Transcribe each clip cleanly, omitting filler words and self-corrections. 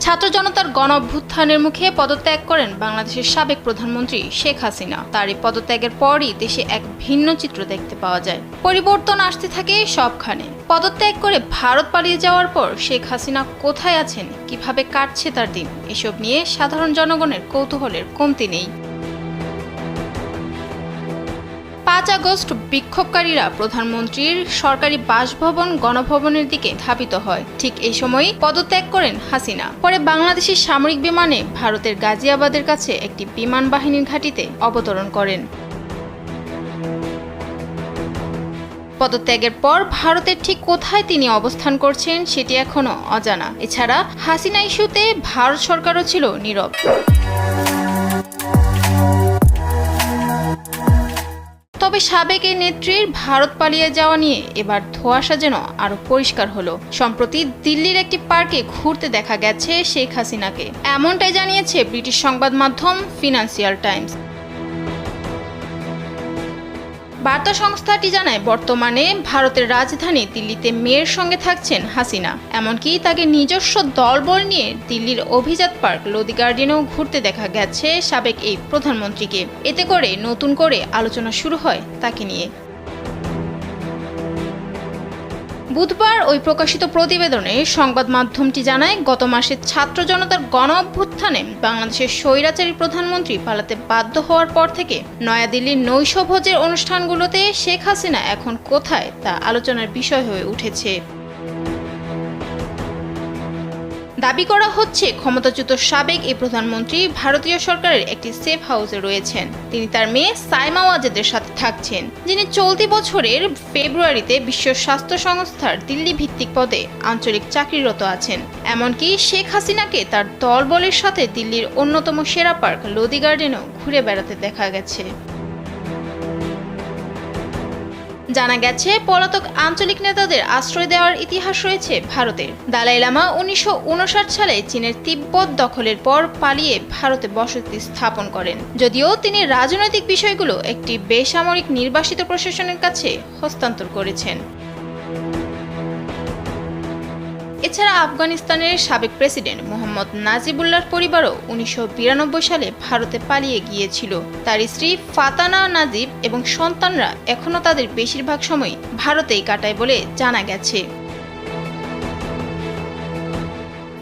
ছাত্র জনতার গণ অভ্যুত্থানের মুখে পদত্যাগ করেন বাংলাদেশের সাবেক প্রধানমন্ত্রী শেখ হাসিনা। তার এই পদত্যাগের পরই দেশে এক ভিন্ন চিত্র দেখতে পাওয়া যায়। পরিবর্তন আসতে থাকে সবখানে। পদত্যাগ করে ভারত পালিয়ে যাওয়ার পর শেখ হাসিনা কোথায় আছেন, কিভাবে কাটছে তার দিন, এসব নিয়ে সাধারণ জনগণের কৌতূহলের কমতি নেই। ৫ আগস্ট বিক্ষোভকারীরা প্রধানমন্ত্রীর সরকারি বাসভবন গণভবনের দিকে ধাবিত হয়। ঠিক এই সময়ই পদত্যাগ করেন হাসিনা। পরে বাংলাদেশের সামরিক বিমানে ভারতের গাজিয়াবাদের কাছে একটি বিমান বাহিনীর ঘাঁটিতে অবতরণ করেন। পদত্যাগের পর ভারতের ঠিক কোথায় তিনি অবস্থান করছেন সেটি এখনো অজানা। এছাড়া হাসিনা ইস্যুতে ভারত সরকারও ছিল নীরব। তবে সাবেক এই নেত্রীর ভারত পালিয়ে যাওয়া নিয়ে এবার ধোঁয়াশা যেন আরো পরিষ্কার হলো। সম্প্রতি দিল্লির একটি পার্কে ঘুরতে দেখা গেছে শেখ হাসিনাকে। এমনটাই জানিয়েছে ব্রিটিশ সংবাদ মাধ্যম ফিনান্সিয়াল টাইমস। বার্তা সংস্থাটি জানায়, বর্তমানে ভারতের রাজধানী দিল্লিতে মেয়ের সঙ্গে থাকছেন হাসিনা। এমনকি তাকে নিজস্ব দলবল নিয়ে দিল্লির অভিজাত পার্ক লোদি গার্ডেনেও ঘুরতে দেখা গেছে সাবেক এই প্রধানমন্ত্রীকে। এতে করে নতুন করে আলোচনা শুরু হয় তাকে নিয়ে। বুধবার ওই প্রকাশিত প্রতিবেদনে সংবাদ মাধ্যমটি জানায়, গত মাসে ছাত্র জনতার গণ অভ্যুত্থানে বাংলাদেশের স্বৈরাচারী প্রধানমন্ত্রী পালাতে বাধ্য হওয়ার পর থেকে নয়াদিল্লির নৈশভোজের অনুষ্ঠানগুলোতে শেখ হাসিনা এখন কোথায় তা আলোচনার বিষয় হয়ে উঠেছে। দাবি করা হচ্ছে, ক্ষমতাচ্যুত সাবেক এই প্রধানমন্ত্রী ভারতীয় সরকারের একটি সেফ হাউসে রয়েছেন। তিনি তার মেয়ে সাইমা ওয়াজেদের সাথে থাকছেন, যিনি চলতি বছরের ফেব্রুয়ারিতে বিশ্ব স্বাস্থ্য সংস্থার দিল্লি ভিত্তিক পদে আঞ্চলিক চাকরিরত আছেন। এমনকি শেখ হাসিনাকে তার দলবলের সাথে দিল্লির অন্যতম সেরা পার্ক লোদি গার্ডেনেও ঘুরে বেড়াতে দেখা গেছে। জানা গেছে, পলাতক আঞ্চলিক নেতাদের আশ্রয় দেওয়ার ইতিহাস রয়েছে ভারতের। দালাই লামা ১৯৫৯ সালে চীনের তিব্বত দখলের পর পালিয়ে ভারতে বসতি স্থাপন করেন। যদিও তিনি রাজনৈতিক বিষয়গুলো একটি বেসামরিক নির্বাসিত প্রশাসনের কাছে হস্তান্তর করেছেন। এছাড়া আফগানিস্তানের সাবেক প্রেসিডেন্ট মোহাম্মদ নাজিবুল্লাহর পরিবারও ১৯৯২ সালে ভারতে পালিয়ে গিয়েছিল। তার স্ত্রী ফাতানা নাজিব এবং সন্তানরা এখনও তাদের বেশিরভাগ সময় ভারতেই কাটায় বলে জানা গেছে।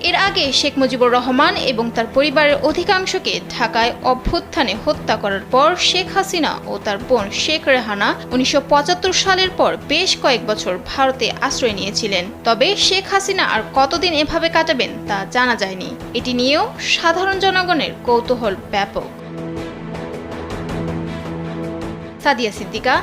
এর আগে শেখ মুজিবুর রহমান এবং তার পরিবারের অধিকাংশকে ঢাকায় অভ্যুত্থানে হত্যা করার পর শেখ হাসিনা ও তার বোন শেখ রেহানা ১৯৭৫ সালের পর বেশ কয়েক বছর ভারতে আশ্রয় নিয়েছিলেন। তবে শেখ হাসিনা আর কতদিন এভাবে কাটাবেন তা জানা যায়নি। এটি নিয়েও সাধারণ জনগণের কৌতূহল ব্যাপক। সাদিয়া সিদ্দিকা।